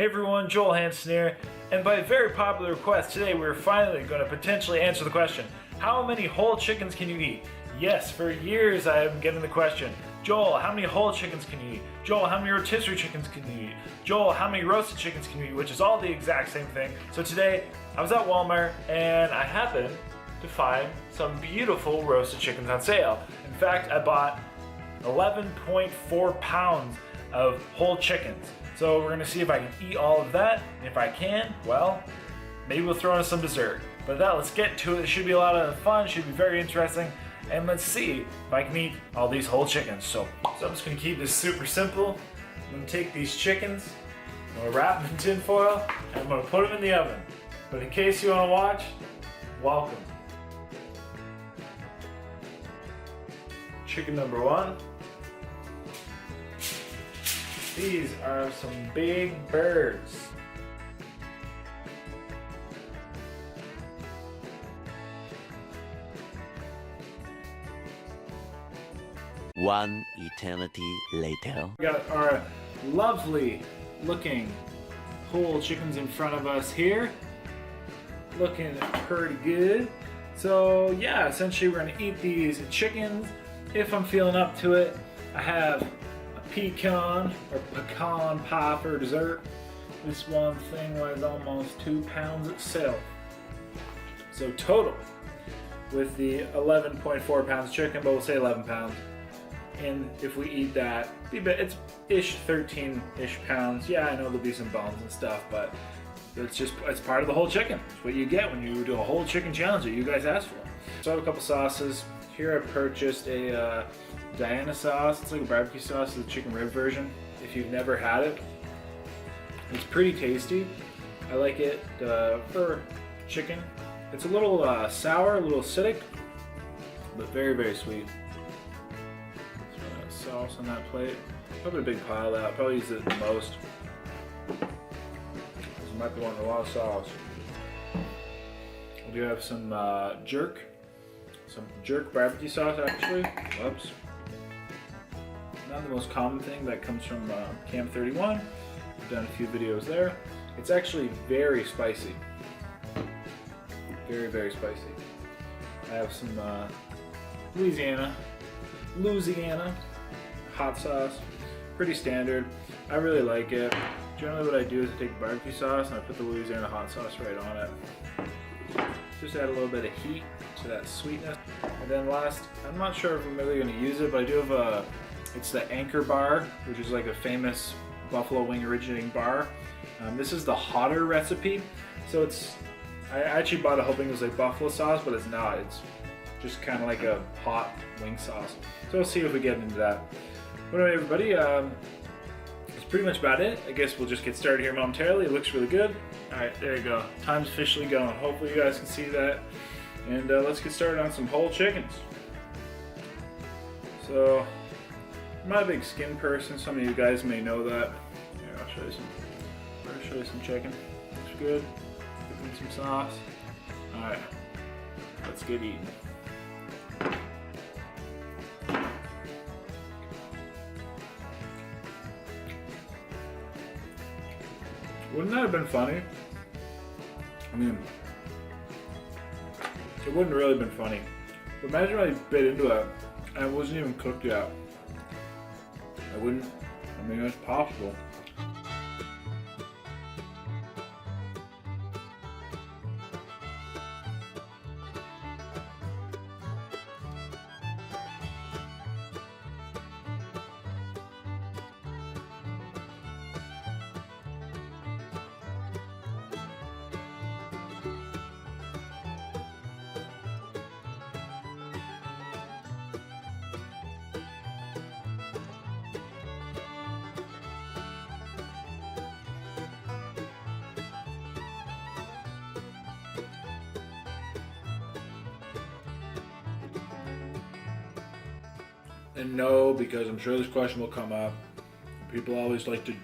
Hey everyone, Joel Hansen here, and by very popular request today we're finally going to potentially answer the question, how many whole chickens can you eat? Yes, for years I have been getting the question, Joel, how many whole chickens can you eat? Joel, how many rotisserie chickens can you eat? Joel, how many roasted chickens can you eat? Which is all the exact same thing. So today I was at Walmart and I happened to find some beautiful roasted chickens on sale. In fact, I bought 11.4 pounds of whole chickens. So we're gonna see if I can eat all of that, and if I can, well, maybe we'll throw in some dessert. But that, let's get to it. It should be a lot of fun, should be very interesting, and let's see if I can eat all these whole chickens. So I'm just gonna keep this super simple. I'm gonna take these chickens, I'm gonna wrap them in tin foil, and I'm gonna put them in the oven. But in case you wanna watch, welcome. Chicken number one. These are some big birds. One eternity later. We got our lovely looking whole chickens in front of us here. Looking pretty good. So yeah, essentially we're gonna eat these chickens if I'm feeling up to it. I have pecan pie for dessert. This one thing weighs almost 2 pounds itself. So total, with the 11.4 pounds chicken, but we'll say 11 pounds. And if we eat that, it's ish 13-ish pounds. Yeah, I know there'll be some bones and stuff, but it's part of the whole chicken. It's what you get when you do a whole chicken challenge that you guys asked for. So I have a couple sauces. Here I purchased a Diana sauce. It's like a barbecue sauce, the chicken rib version. If you've never had it, it's pretty tasty. I like it for chicken. It's a little sour, a little acidic, but very, very sweet. Sauce on that plate. Probably a big pile of that. Probably use it the most. This might be wanting a lot of sauce. We do have some jerk barbecue sauce actually. Whoops. Not the most common thing that comes from Camp 31. I've done a few videos there. It's actually very spicy. Very, very spicy. I have some Louisiana hot sauce. Pretty standard. I really like it. Generally what I do is I take barbecue sauce and I put the Louisiana hot sauce right on it. Just add a little bit of heat to that sweetness. And then last, I'm not sure if I'm really going to use it, but I do have it's the Anchor bar, which is like a famous buffalo wing originating bar. This is the hotter recipe. So I actually bought it hoping it was like buffalo sauce, but it's not. It's just kind of like a hot wing sauce. So we'll see if we get into that. But anyway, everybody, that's pretty much about it. I guess we'll just get started here momentarily. It looks really good. All right, there you go. Time's officially going. Hopefully you guys can see that. And let's get started on some whole chickens. So, I'm not a big skin person. Some of you guys may know that. Here, I'll show you some chicken. Looks good. Put in some sauce. All right, let's get eating. Wouldn't that have been funny? I mean, it wouldn't really have been funny. But imagine I bit into it and it wasn't even cooked yet. I mean, it's possible. And no, because I'm sure this question will come up. People always like to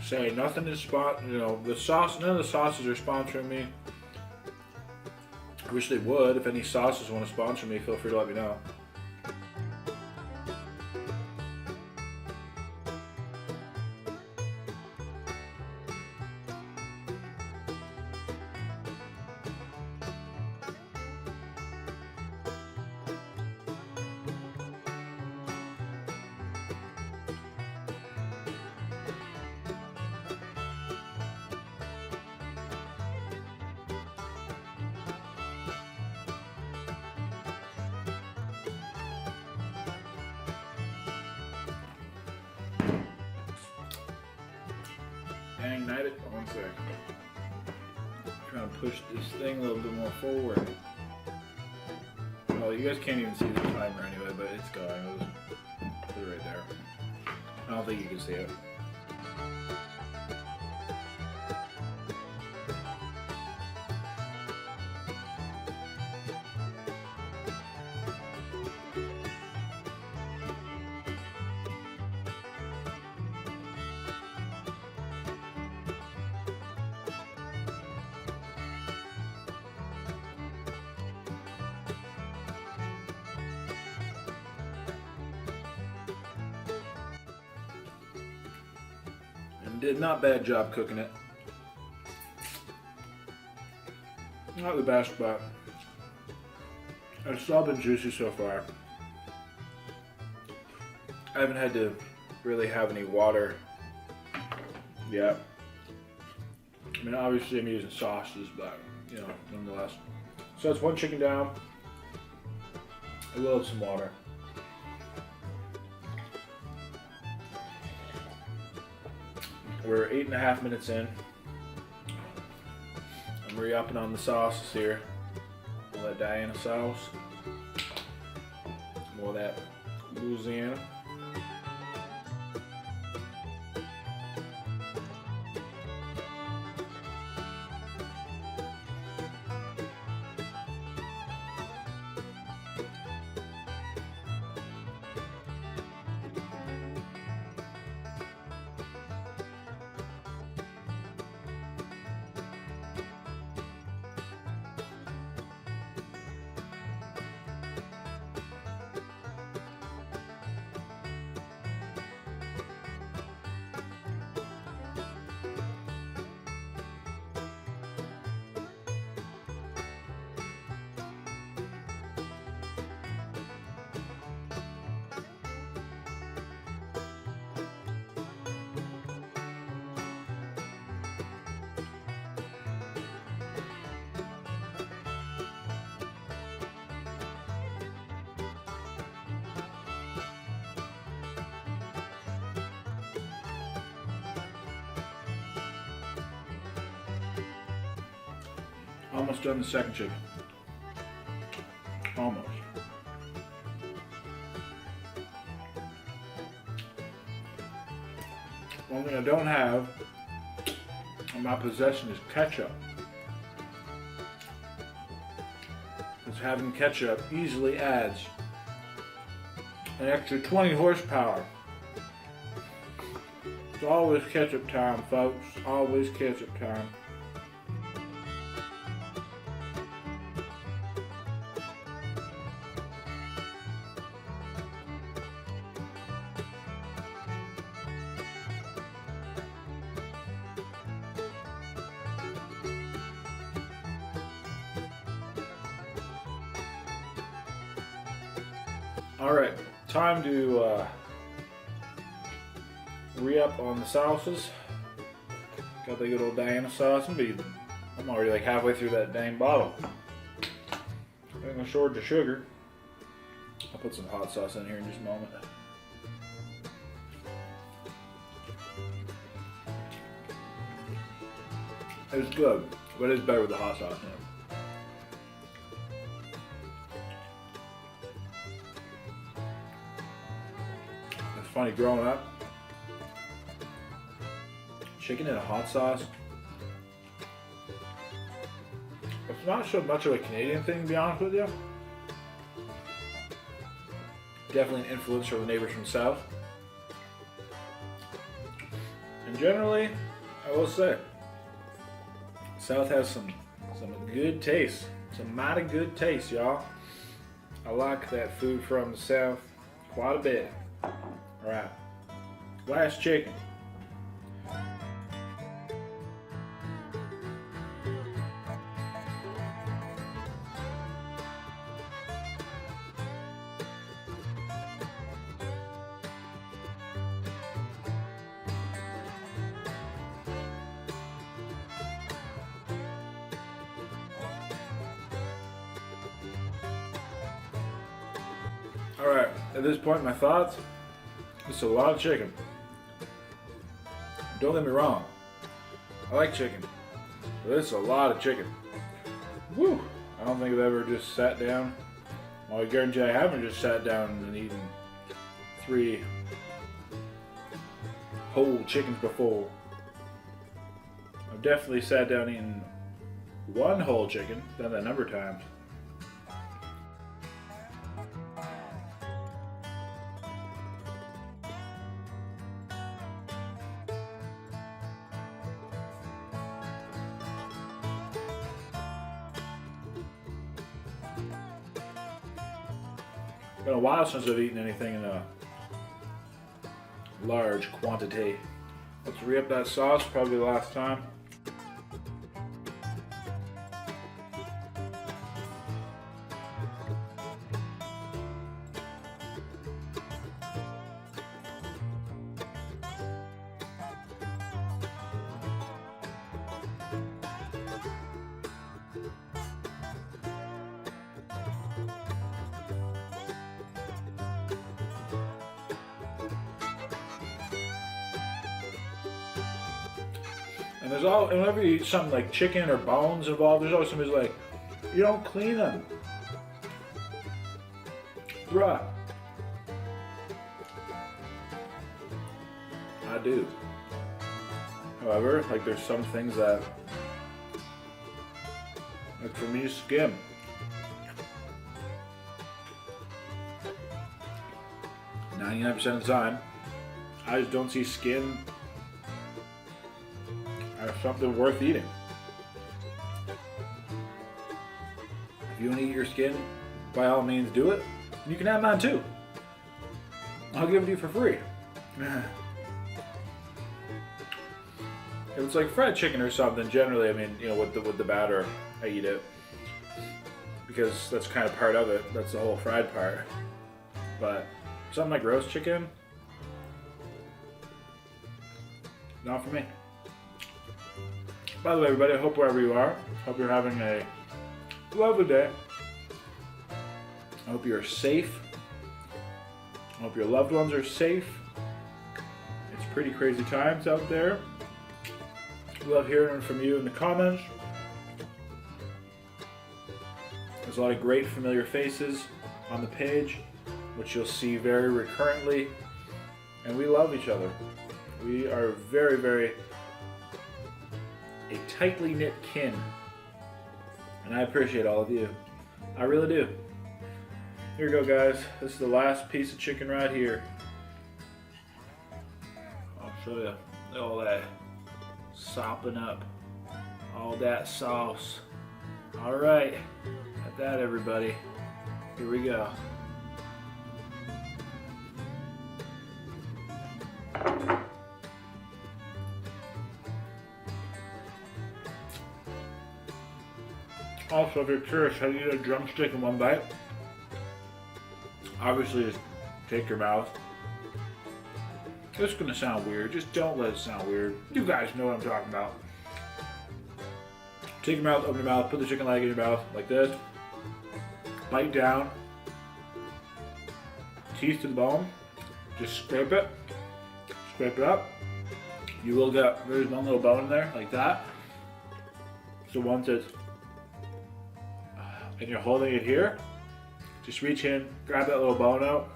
say nothing is the sauce. None of the sauces are sponsoring me. I wish they would. If any sauces want to sponsor me, feel free to let me know. quick. Trying to push this thing a little bit more forward. Well, you guys can't even see the timer anyway, but it's going. Put it right there. I don't think you can see it. Did not bad job cooking it. Not the best, but it's all been juicy so far. I haven't had to really have any water yet. I mean, obviously I'm using sauces, but you know, nonetheless. So that's one chicken down. I will have some water. We're 8.5 minutes in. I'm re-upping on the sauces here. All that Diana sauce. More of that Louisiana. Almost done the second chicken. Almost. One thing I don't have in my possession is ketchup. Because having ketchup easily adds an extra 20 horsepower. It's always ketchup time, folks. Always ketchup time. Alright, time to re-up on the sauces. Got the good old Diana sauce. I'm already like halfway through that dang bottle. I think I'm short of sugar. I'll put some hot sauce in here in just a moment. It's good, but it's better with the hot sauce in it. Funny, growing up, chicken in a hot sauce, it's not so much of a Canadian thing, to be honest with you. Definitely an influence from the neighbors from the South. And generally, I will say, South has some good taste, some mighty good taste, y'all. I like that food from the South quite a bit. Alright, last chicken. Alright, at this point, my thoughts. It's a lot of chicken. Don't get me wrong. I like chicken. This is a lot of chicken. Woo! I don't think I've ever just sat down. Well, I guarantee I haven't just sat down and eaten 3 whole chickens before. I've definitely sat down eating 1 whole chicken, done that a number of times. It's been a while since I've eaten anything in a large quantity. Let's re-up that sauce, probably the last time. And whenever you eat something like chicken or bones involved, there's always somebody's like, you don't clean them. Bruh. I do. However, like there's some things that, like for me, skin. 99% of the time, I just don't see skin as something worth eating. If you want to eat your skin, by all means do it. You can have mine too. I'll give it to you for free. If it's like fried chicken or something, generally, I mean, you know, with the batter, I eat it because that's kind of part of it. That's the whole fried part. But something like roast chicken, not for me. By the way, everybody, I hope wherever you are, hope you're having a lovely day. I hope you're safe. I hope your loved ones are safe. It's pretty crazy times out there. Love hearing from you in the comments. There's a lot of great familiar faces on the page, which you'll see very recurrently. And we love each other. We are very, very a tightly knit kin, and I appreciate all of you. I really do. Here we go, guys. This is the last piece of chicken right here. I'll show you all that sopping up, all that sauce. All right, got that, everybody. Here we go. Also, if you're curious how to eat a drumstick in one bite, obviously just take your mouth. It's gonna sound weird, just don't let it sound weird. You guys know what I'm talking about. Take your mouth, open your mouth, put the chicken leg in your mouth like this. Bite down. Teeth to the bone. Just scrape it. Scrape it up. You will get, there's one little bone in there, like that. So once it's, and you're holding it here, just reach in, grab that little bone out.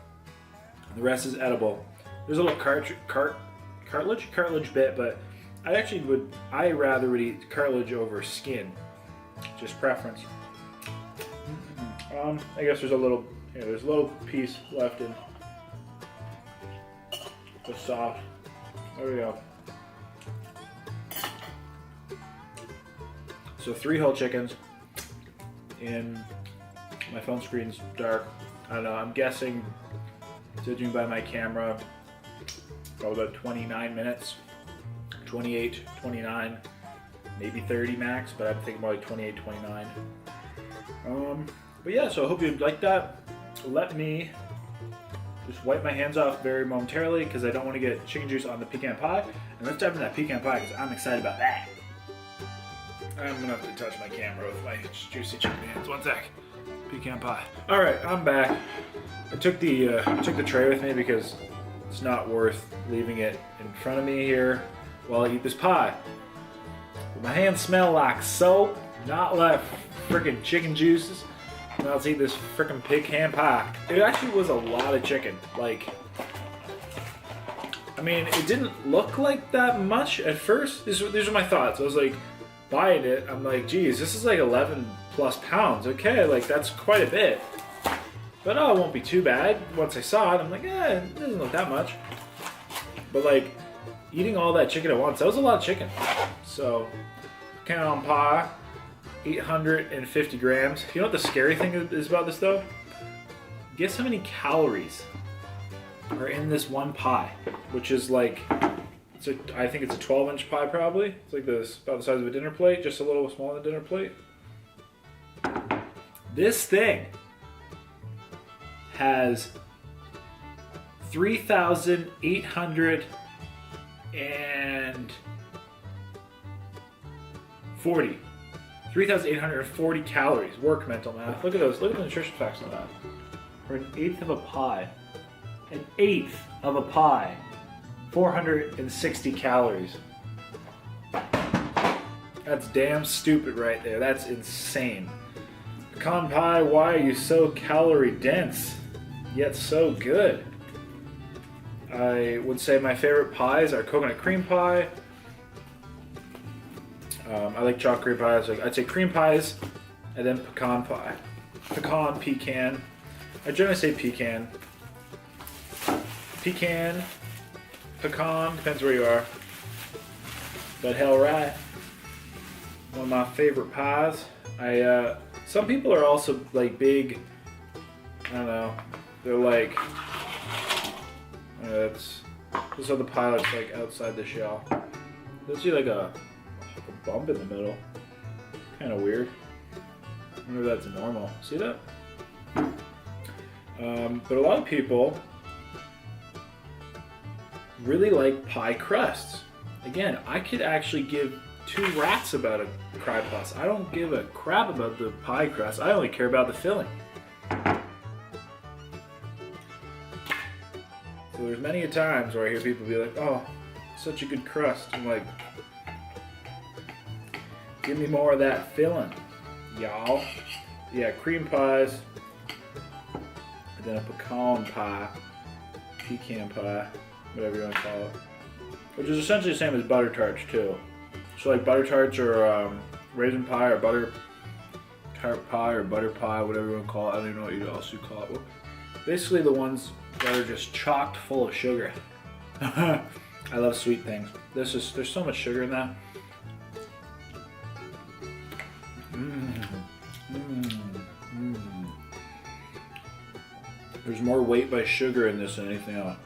The rest is edible. There's a little cartilage bit, but I rather would eat cartilage over skin. Just preference. I guess there's a little piece left in the sauce. There we go. So 3 whole chickens. In my phone screen's dark. I don't know, I'm guessing, judging by my camera, probably about 29 minutes, 28, 29, maybe 30 max, but I'm thinking more like 28, 29. But yeah, so I hope you like that. Let me just wipe my hands off very momentarily because I don't want to get chicken juice on the pecan pie. And let's dive into that pecan pie because I'm excited about that. I'm gonna have to touch my camera with my juicy chicken hands. One sec. Pecan pie. All right, I'm back. I took the tray with me because it's not worth leaving it in front of me here while I eat this pie. My hands smell like soap, not like freaking chicken juices. Now let's eat this freaking pecan pie. It actually was a lot of chicken. Like, I mean, it didn't look like that much at first. These are my thoughts. I was like, buying it, I'm like, geez, this is like 11 plus pounds. Okay, like that's quite a bit. But oh, it won't be too bad. Once I saw it, I'm like, it doesn't look that much. But like, eating all that chicken at once, that was a lot of chicken. So, pecan pie, 850 grams. You know what the scary thing is about this though? Guess how many calories are in this one pie, which is like, I think it's a 12-inch pie probably. It's like this, about the size of a dinner plate, just a little smaller than a dinner plate. This thing has 3,840 calories. Work mental math. Look at those. Look at the nutrition facts on that. For an eighth of a pie. An eighth of a pie. 460 calories. That's damn stupid right there. That's insane. Pecan pie, why are you so calorie dense, yet so good? I would say my favorite pies are coconut cream pie. I like chocolate cream pies. I'd say cream pies, and then pecan pie. Pecan. I generally say pecan. Pecan. Pecan, depends where you are. But hell right. One of my favorite pies. Some people are also like big, I don't know, they're like, this is how the pie looks like outside the shell. You'll see like a bump in the middle. Kind of weird. I wonder if that's normal. See that? But a lot of people really like pie crusts. Again, I could actually give two rats about a pie crust. I don't give a crap about the pie crust. I only care about the filling. So there's many a times where I hear people be like, oh, such a good crust. I'm like, give me more of that filling, y'all. Yeah, cream pies, and then a pecan pie, whatever you want to call it. Which is essentially the same as butter tarts too. So like butter tarts or raisin pie or butter tart pie or butter pie, whatever you want to call it. I don't even know what else you call it. Basically the ones that are just chocked full of sugar. I love sweet things. There's so much sugar in that. There's more weight by sugar in this than anything else.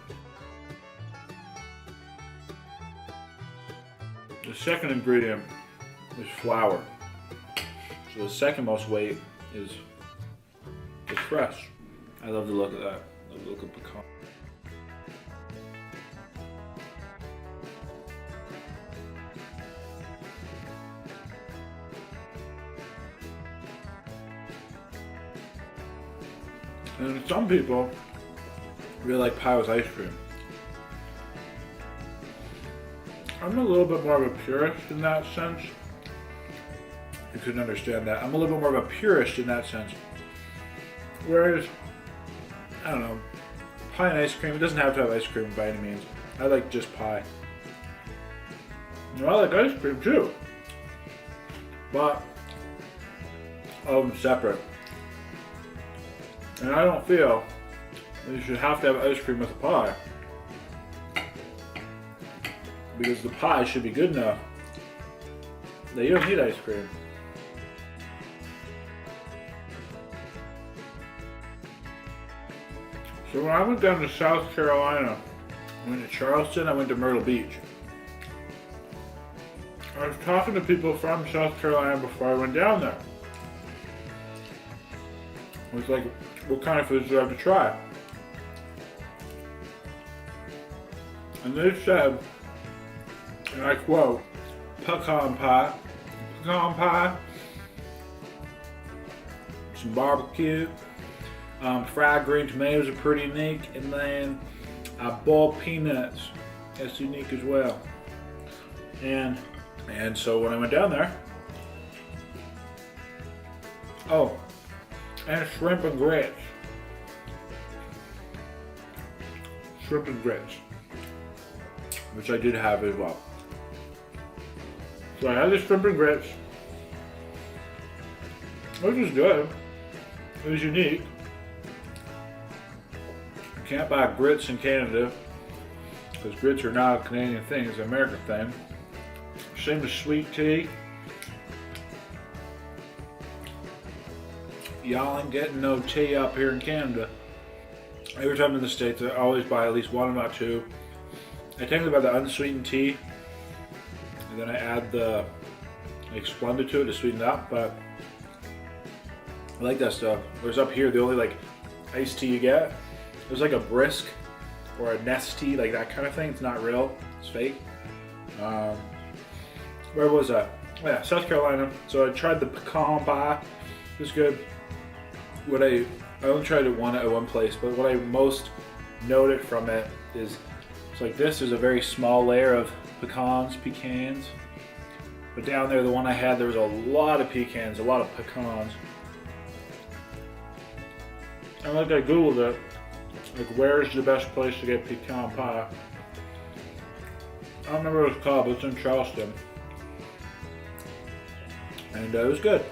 The second ingredient is flour. So the second most weight is the crust. I love the look of that. I love the look of pecan. And some people really like pie with ice cream. I'm a little bit more of a purist in that sense. You couldn't understand that. I'm a little bit more of a purist in that sense. Whereas, I don't know, pie and ice cream, it doesn't have to have ice cream by any means. I like just pie. I like ice cream too. But, all of them separate. And I don't feel that you should have to have ice cream with a pie. Because the pie should be good enough that you don't need ice cream. So when I went down to South Carolina, I went to Charleston, I went to Myrtle Beach. I was talking to people from South Carolina before I went down there. I was like, what kind of foods do I have to try? And they said, and I quote, pecan pie, some barbecue, fried green tomatoes are pretty unique, and then boiled peanuts, that's unique as well. And And so when I went down there, oh, and shrimp and grits. Shrimp and grits, which I did have as well. So I had the shrimp and grits, which was good. It was unique. You can't buy grits in Canada because grits are not a Canadian thing, it's an American thing. Same as sweet tea. Y'all ain't getting no tea up here in Canada. Every time in the States, I always buy at least one, if not two. I tend to buy the unsweetened tea, and then I add the Splenda to it to sweeten it up, but I like that stuff. Whereas up here, the only like iced tea you get, there's like a Brisk or a Nest tea, like that kind of thing. It's not real, it's fake. Where was that? Oh, yeah, South Carolina. So I tried the pecan pie. It was good. I only tried it at one place, but what I most noted from it is it's like this. There's a very small layer of pecans. But down there, the one I had, there was a lot of pecans, a lot of pecans. And like I Googled it, like where's the best place to get pecan pie? I don't remember what it's called, but it's in Charleston. And it was good.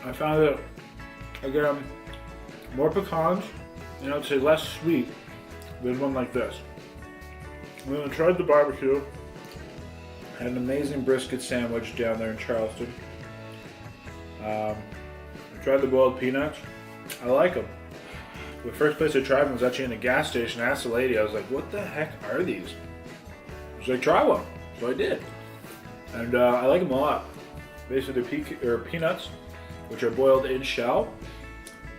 I found it, again, more pecans, I'd say less sweet than one like this. And then I tried the barbecue. Had an amazing brisket sandwich down there in Charleston. I tried the boiled peanuts. I like them. The first place I tried them was actually in a gas station. I asked the lady, I was like, what the heck are these? She's like, try one. So I did. And I like them a lot. Basically, they're peanuts, which are boiled in shell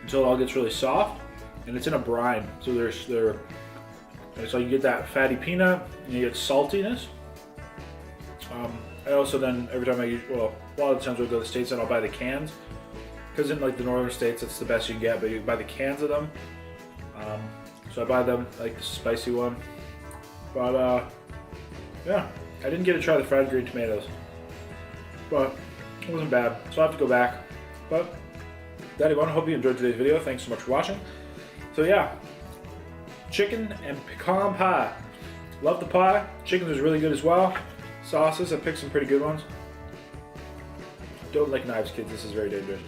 until it all gets really soft, and it's in a brine. So it's like you get that fatty peanut, and you get saltiness. I also then, every time a lot of the times when I go to the States, then I'll buy the cans. Because in like the northern states, it's the best you can get, but you can buy the cans of them. So I buy them, like the spicy one. But yeah, I didn't get to try the fried green tomatoes. But it wasn't bad, so I have to go back. But that everyone, I hope you enjoyed today's video. Thanks so much for watching. So yeah, chicken and pecan pie. Love the pie. Chicken was really good as well. Sauces, I picked some pretty good ones. Don't like knives, kids. This is very dangerous.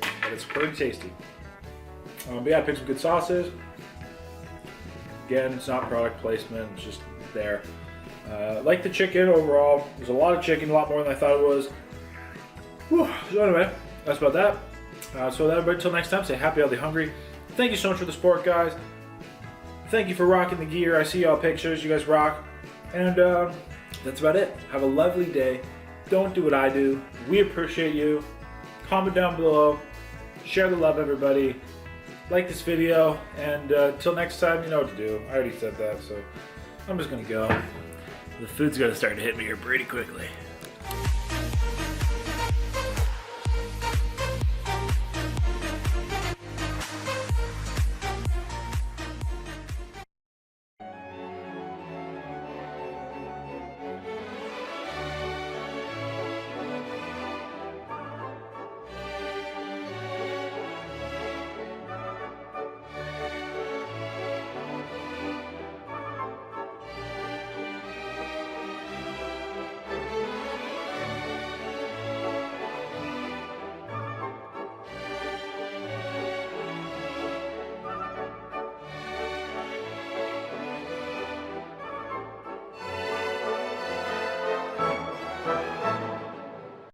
But it's pretty tasty. But yeah, I picked some good sauces. Again, it's not product placement, it's just there. Like the chicken overall. There's a lot of chicken, a lot more than I thought it was. Whew. So anyway, that's about that. So that until next time, stay happy, healthy, hungry. Thank you so much for the support, guys. Thank you for rocking the gear. I see y'all pictures. You guys rock. And that's about it. Have a lovely day. Don't do what I do. We appreciate you. Comment down below. Share the love, everybody. Like this video. And till next time, you know what to do. I already said that, so I'm just going to go. The food's going to start to hit me here pretty quickly.